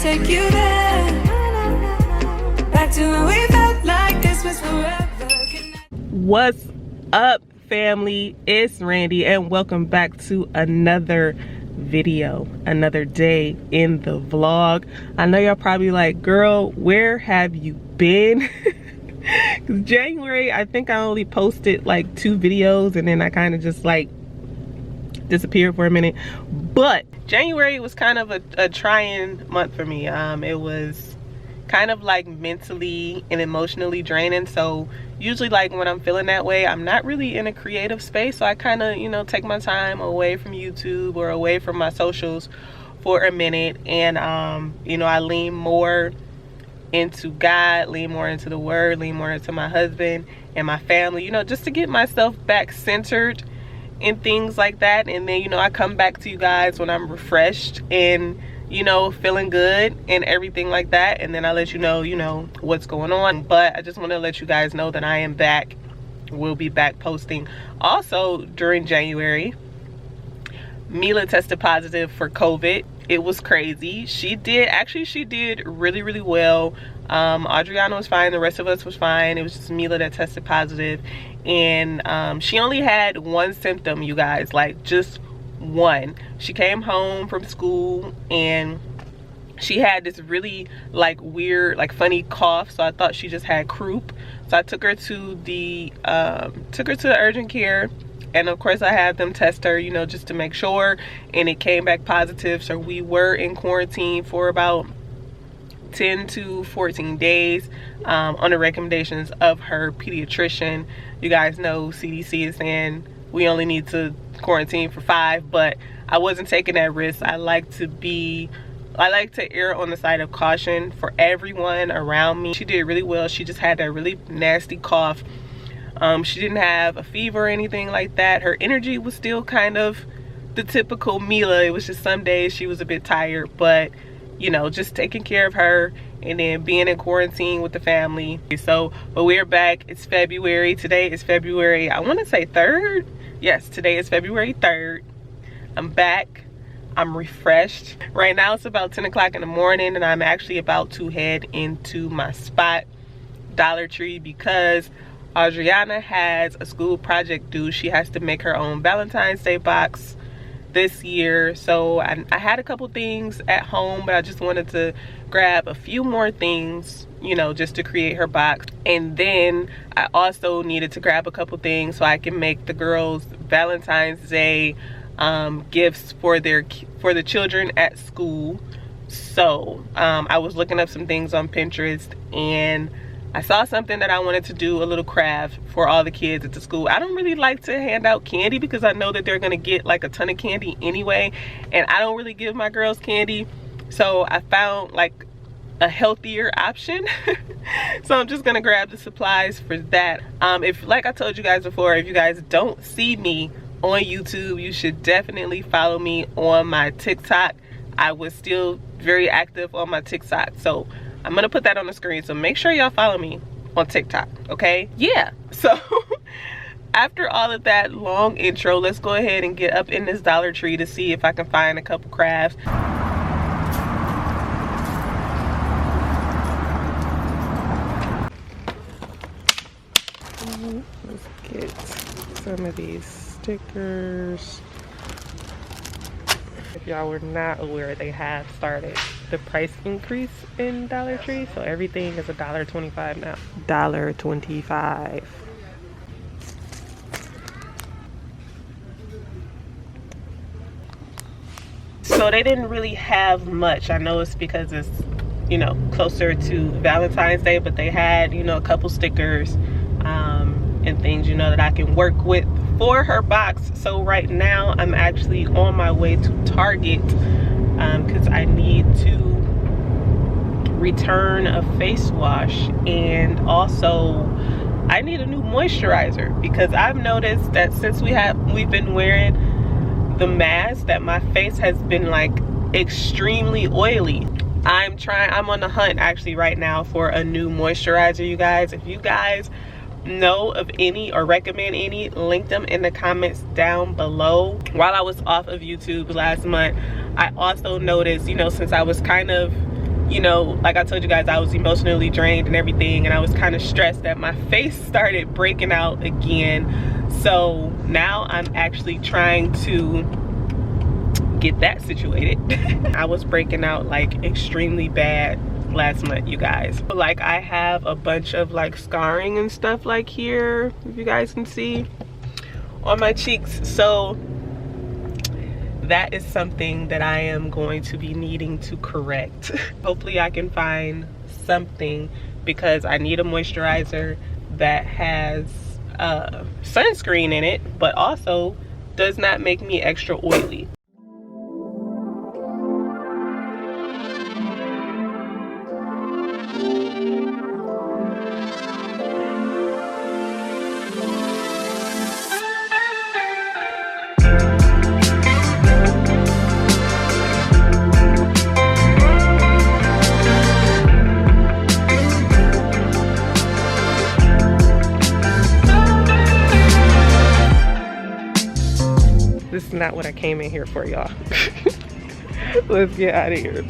take you there, back to when we felt like this was forever. What's up, family? It's Randy and welcome back to another video, another day in the vlog. I know y'all probably like, girl, where have you been? Because January, I think I only posted like 2 videos and then I kind of just like disappeared for a minute. But January was kind of a trying month for me. It was kind of like mentally and emotionally draining. So usually like when I'm feeling that way, I'm not really in a creative space. So I kind of, you know, take my time away from YouTube or away from my socials for a minute. And, you know, I lean more into God, lean more into the word, lean more into my husband and my family, you know, just to get myself back centered and things like that. And then, you know, I come back to you guys when I'm refreshed and, you know, feeling good and everything like that. And then I let you know, what's going on. But I just want to let you guys know that I am back. We'll be back posting. Also, during January, Mila tested positive for COVID. It was crazy. She did really, really well. Adriana was fine. The rest of us was fine. It was just Mila that tested positive. And she only had one symptom, you guys, like just one. She came home from school and she had this really like weird, like funny cough. So I thought she just had croup. So I took her to the urgent care. And of course I had them test her, you know, just to make sure. And it came back positive. So we were in quarantine for about 10 to 14 days on the recommendations of her pediatrician. You guys know CDC is saying we only need to quarantine for 5, but I wasn't taking that risk. I like to err on the side of caution for everyone around me. She did really well. She just had that really nasty cough. She didn't have a fever or anything like that. Her energy was still kind of the typical Mila. It was just some days she was a bit tired, but you know, just taking care of her and then being in quarantine with the family. So, but we're back. It's February. Today is February, I want to say 3rd. Yes, today is February 3rd. I'm back. I'm refreshed. Right now it's about 10 o'clock in the morning and I'm actually about to head into my spot, Dollar Tree, because Adriana has a school project due. She has to make her own Valentine's Day box this year. So I had a couple things at home, but I just wanted to grab a few more things, you know, just to create her box. And then I also needed to grab a couple things so I can make the girls Valentine's Day gifts for the children at school. So I was looking up some things on Pinterest and I saw something that I wanted to do, a little craft for all the kids at the school. I don't really like to hand out candy because I know that they're gonna get like a ton of candy anyway, and I don't really give my girls candy. So I found like a healthier option. So I'm just gonna grab the supplies for that. If, like I told you guys before, if you guys don't see me on YouTube, you should definitely follow me on my TikTok. I was still very active on my TikTok, so I'm gonna put that on the screen, so make sure y'all follow me on TikTok, okay? Yeah, so after all of that long intro, let's go ahead and get up in this Dollar Tree to see if I can find a couple crafts. Let's get some of these stickers. If y'all were not aware, they have started the price increase in Dollar Tree, so everything is $1.25 now. $1.25. So they didn't really have much. I know it's because it's, you know, closer to Valentine's Day, but they had, you know, a couple stickers and things, you know, that I can work with for her box. So right now I'm actually on my way to Target because I need to return a face wash, and also I need a new moisturizer because I've noticed that since we've been wearing the mask that my face has been like extremely oily. I'm on the hunt actually right now for a new moisturizer, you guys. If you guys know of any or recommend any, link them in the comments down below. While I was off of YouTube last month, I also noticed, you know, since I was kind of you know, like I told you guys, I was emotionally drained and everything, and I was kind of stressed that my face started breaking out again. So now I'm actually trying to get that situated. I was breaking out like extremely bad last month, you guys. Like I have a bunch of like scarring and stuff like here, if you guys can see, on my cheeks. So that is something that I am going to be needing to correct. Hopefully I can find something, because I need a moisturizer that has sunscreen in it, but also does not make me extra oily. This is not what I came in here for, y'all. Let's get out of here.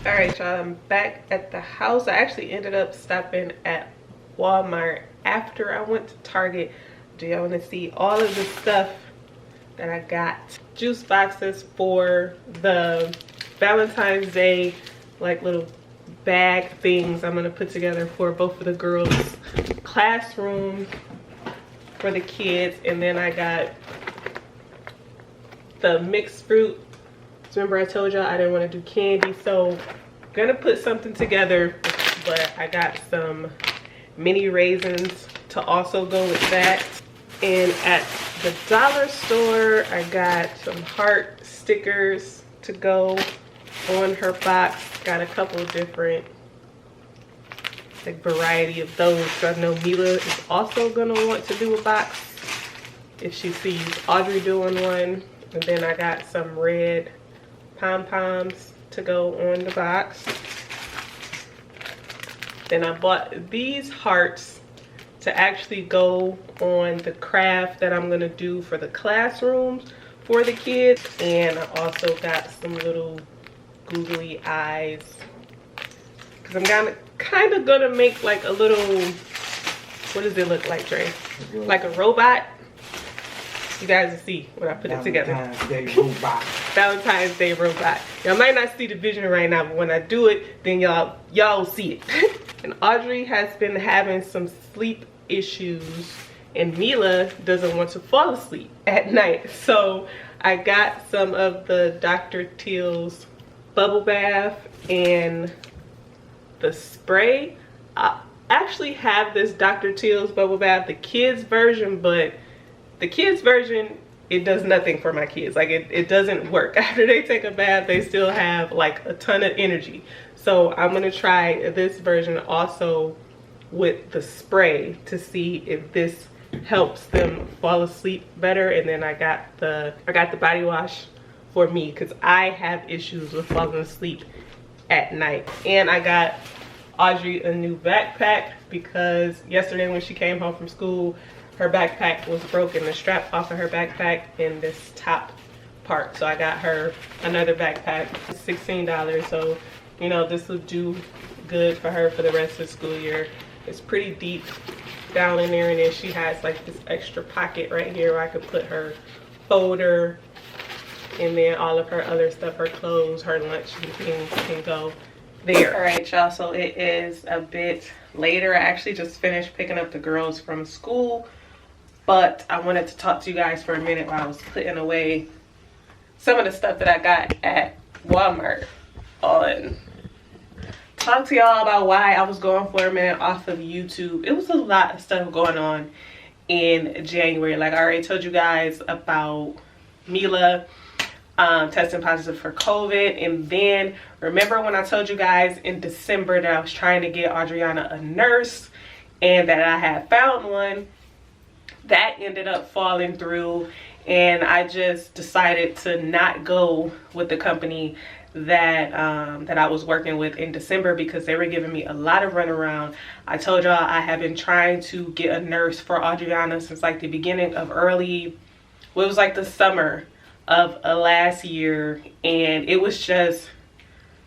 Alright, y'all, I'm back at the house. I actually ended up stopping at Walmart after I went to Target. Do y'all want to see all of the stuff that I got? Juice boxes for the Valentine's Day, like little bag things I'm gonna put together for both of the girls' classrooms for the kids. And then I got the mixed fruit. So remember I told y'all I didn't want to do candy, so I'm gonna put something together, but I got some mini raisins to also go with that. And at the dollar store I got some heart stickers to go on her box. Got a couple different like variety of those. So I know Mila is also gonna want to do a box if she sees Audri doing one. And then I got some red pom-poms to go on the box. Then I bought these hearts to actually go on the craft that I'm gonna do for the classrooms for the kids. And I also got some little googly eyes, because I'm kind of gonna make like a little, what does it look like, Dre? Like a robot. You guys will see when I put it together. Valentine's Day robot. Valentine's Day robot. Y'all might not see the vision right now, but when I do it, then y'all see it. And Audrey has been having some sleep issues, and Mila doesn't want to fall asleep at night. So I got some of the Dr. Teals bubble bath and the spray. I actually have this Dr. Teals bubble bath, the kids version, but the kids version, it does nothing for my kids. Like it doesn't work. After they take a bath, they still have like a ton of energy. So I'm gonna try this version also with the spray to see if this helps them fall asleep better. And then I got the body wash for me, because I have issues with falling asleep at night. And I got Audrey a new backpack, because yesterday when she came home from school, her backpack was broken, the strap off of her backpack in this top part. So I got her another backpack, $16. So, you know, this will do good for her for the rest of the school year. It's pretty deep down in there, and then she has like this extra pocket right here where I could put her folder, and then all of her other stuff, her clothes, her lunch and things can go there. All right, y'all, so it is a bit later. I actually just finished picking up the girls from school, but I wanted to talk to you guys for a minute while I was putting away some of the stuff that I got at Walmart on. Talk to y'all about why I was going for a minute off of YouTube. It was a lot of stuff going on in January. Like I already told you guys about Mila testing positive for COVID. And then remember when I told you guys in December that I was trying to get Adriana a nurse and that I had found one? That that ended up falling through, and I just decided to not go with the company that that I was working with in December, because they were giving me a lot of runaround. I told y'all I have been trying to get a nurse for Adriana since like the beginning of it was like the summer of last year, and it was just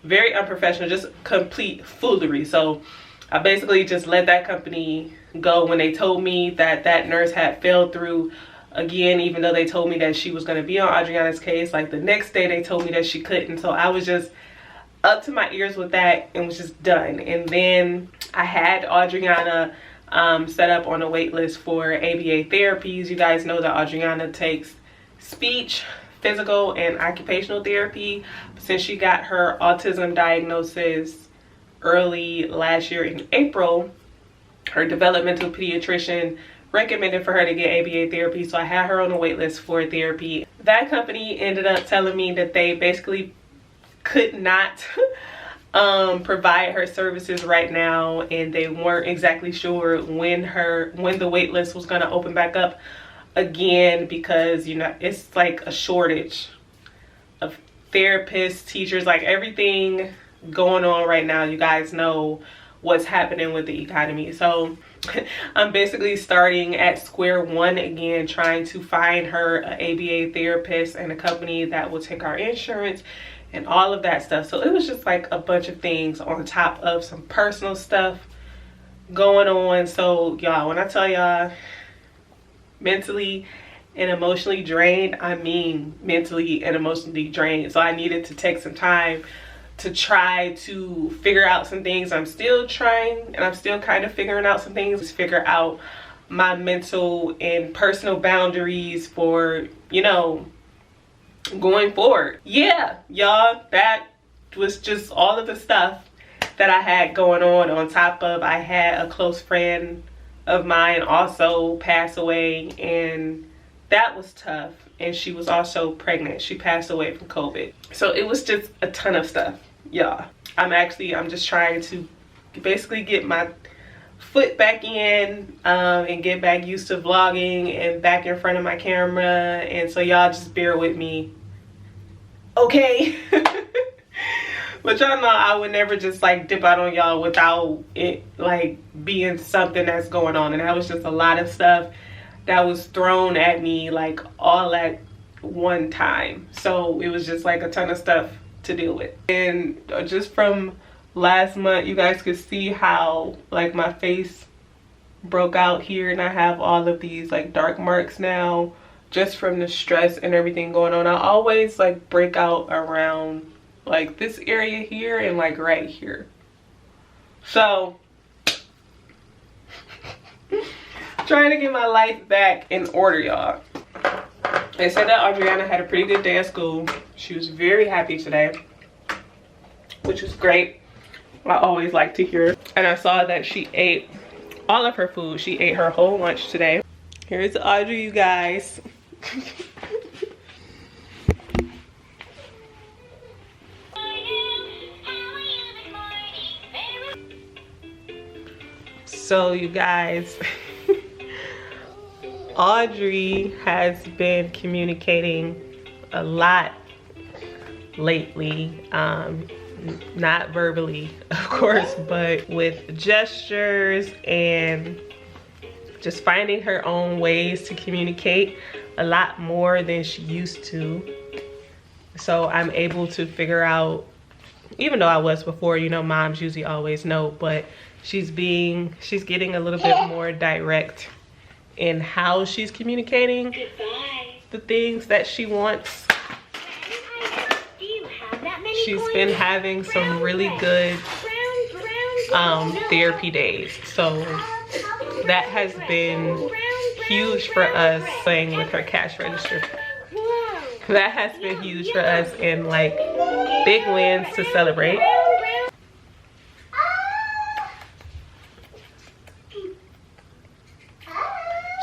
very unprofessional, just complete foolery. So I basically just let that company go when they told me that that nurse had failed through again, even though they told me that she was going to be on Adriana's case. Like the next day they told me that she couldn't. So I was just up to my ears with that and was just done. And then I had Adriana set up on a wait list for ABA therapies. You guys know that Adriana takes speech, physical, and occupational therapy. Since she got her autism diagnosis early last year in April, her developmental pediatrician recommended for her to get ABA therapy. So I had her on a wait list for therapy. That company ended up telling me that they basically could not provide her services right now, and they weren't exactly sure when the wait list was going to open back up again, because you know it's like a shortage of therapists, teachers, like everything going on right now. You guys know what's happening with the economy. So I'm basically starting at square one again, trying to find her an ABA therapist and a company that will take our insurance and all of that stuff. So it was just like a bunch of things on top of some personal stuff going on. So y'all, when I tell y'all mentally and emotionally drained, I mean mentally and emotionally drained. So I needed to take some time to try to figure out some things. I'm still trying, and I'm still kind of figuring out some things. Just figure out my mental and personal boundaries for, you know, going forward. Yeah, y'all, that was just all of the stuff that I had going on top of I had a close friend of mine also pass away, and that was tough. And she was also pregnant. She passed away from COVID. So it was just a ton of stuff, y'all. I'm just trying to basically get my foot back in and get back used to vlogging and back in front of my camera. And so y'all just bear with me, okay? But y'all know I would never just like dip out on y'all without it like being something that's going on. And that was just a lot of stuff that was thrown at me like all at one time. So it was just like a ton of stuff to deal with. And just from last month, you guys could see how like my face broke out here, and I have all of these like dark marks now just from the stress and everything going on. I always like break out around like this area here and like right here. So trying to get my life back in order, y'all. They said that Adriana had a pretty good day at school. She was very happy today, which was great. I always like to hear. And I saw that she ate all of her food. She ate her whole lunch today. Here's Audri, you guys. So you guys, Audri has been communicating a lot lately, not verbally of course, but with gestures and just finding her own ways to communicate a lot more than she used to. So I'm able to figure out, even though I was before, you know, moms usually always know, but she's getting a little bit more direct in how she's communicating the things that she wants. She's been having some really good therapy days. So that has been huge for us, playing with her cash register. That has been huge for us, and like big wins to celebrate.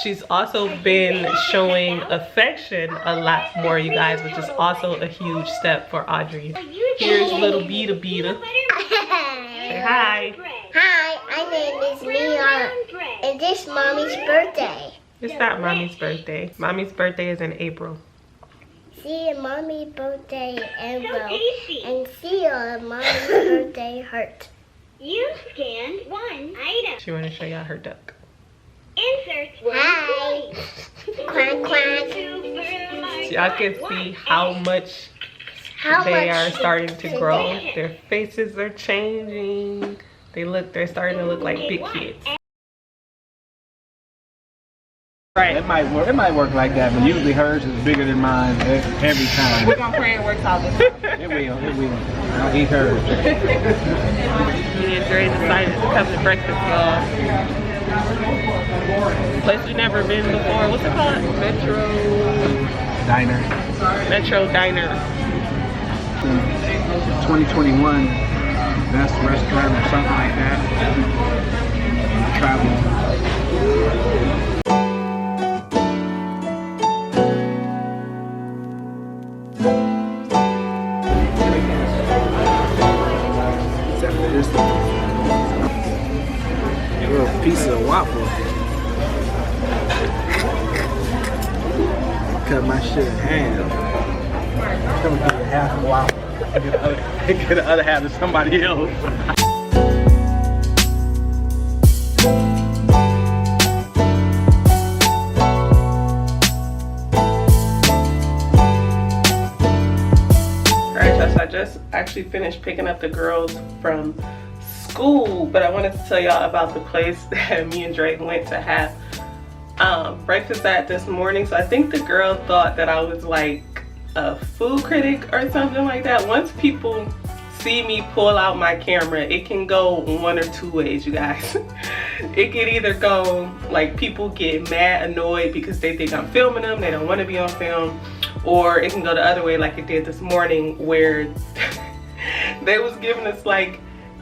She's also been showing affection a lot more, you guys, which is also a huge step for Audri. Here's little Beta. Say hi. Hi, my name is Leon, and this is Mommy's birthday. It's not mommy's birthday. Mommy's birthday is in April. See mommy's birthday April. And see mommy's birthday hurt. You scanned one item. She want to show y'all her duck. Insert one. Hi. Quack quack. So y'all can see how much they are starting to grow. Their faces are changing. They're starting to look like big kids. Right. It might work like that, but usually hers is bigger than mine every time. We're gonna pray it works out this time. It will. I'll eat hers. Me and Dre decided to come to breakfast, y'all. Place we've never been before. What's it called? Diner. Metro Diner. 2021 best restaurant or something like that. Travel. A little piece of waffle. Cut my shit in half. I'm gonna get half a waffle. Get the other half to somebody else. Alright, so I just actually finished picking up the girls from school, but I wanted to tell y'all about the place that me and Drake went to have breakfast at this morning. So I think the girl thought that I was like a food critic or something like that. Once people see me pull out my camera, it can go one or two ways, you guys. It can either go like people get mad, annoyed because they think I'm filming them, they don't want to be on film, or it can go the other way like it did this morning where they was giving us like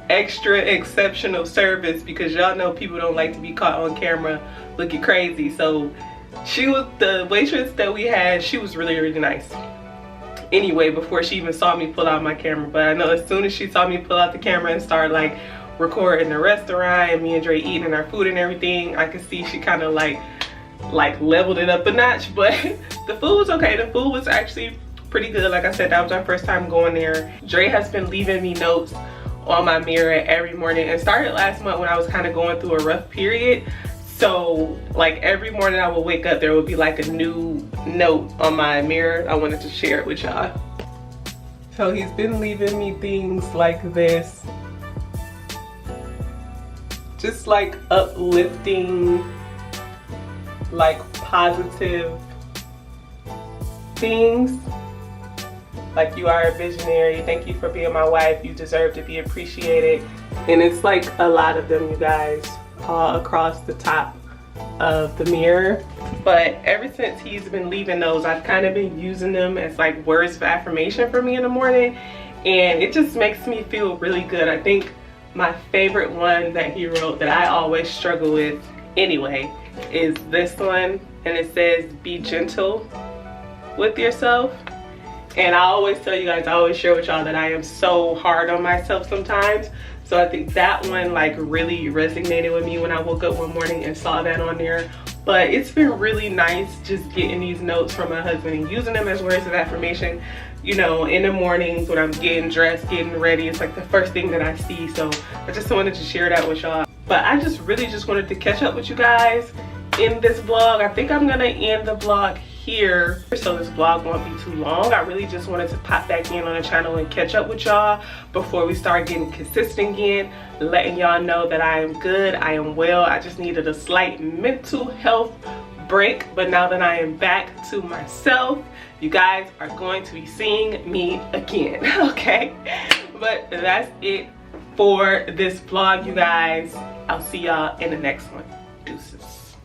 extra exceptional service because y'all know people don't like to be caught on camera looking crazy. So she was, the waitress that we had, she was really, really nice. Anyway, before she even saw me pull out my camera, but I know as soon as she saw me pull out the camera and start like recording the restaurant and me and Dre eating our food and everything, I could see she kind of like leveled it up a notch. But the food was okay. The food was actually pretty good. Like I said, that was our first time going there. Dre has been leaving me notes on my mirror every morning, and started last month when I was kind of going through a rough period. So like every morning I would wake up, there would be like a new note on my mirror. I wanted to share it with y'all. So he's been leaving me things like this, just like uplifting, like positive things. Like, you are a visionary, thank you for being my wife, you deserve to be appreciated. And it's like a lot of them, you guys, all across the top of the mirror. But ever since he's been leaving those, I've kind of been using them as like words of affirmation for me in the morning, and it just makes me feel really good. I think my favorite one that he wrote that I always struggle with anyway is this one, and it says, be gentle with yourself. And I always tell you guys, I always share with y'all that I am so hard on myself sometimes. So I think that one like really resonated with me when I woke up one morning and saw that on there. But it's been really nice just getting these notes from my husband and using them as words of affirmation. You know, in the mornings when I'm getting dressed, getting ready, it's like the first thing that I see. So I just wanted to share that with y'all. But I just really just wanted to catch up with you guys in this vlog. I think I'm gonna end the vlog here so this vlog won't be too long. I really just wanted to pop back in on the channel and catch up with y'all before we start getting consistent again, letting y'all know that I am good, I am well. I just needed a slight mental health break, but now that I am back to myself, you guys are going to be seeing me again. Okay, but that's it for this vlog, you guys. I'll see y'all in the next one. Deuces.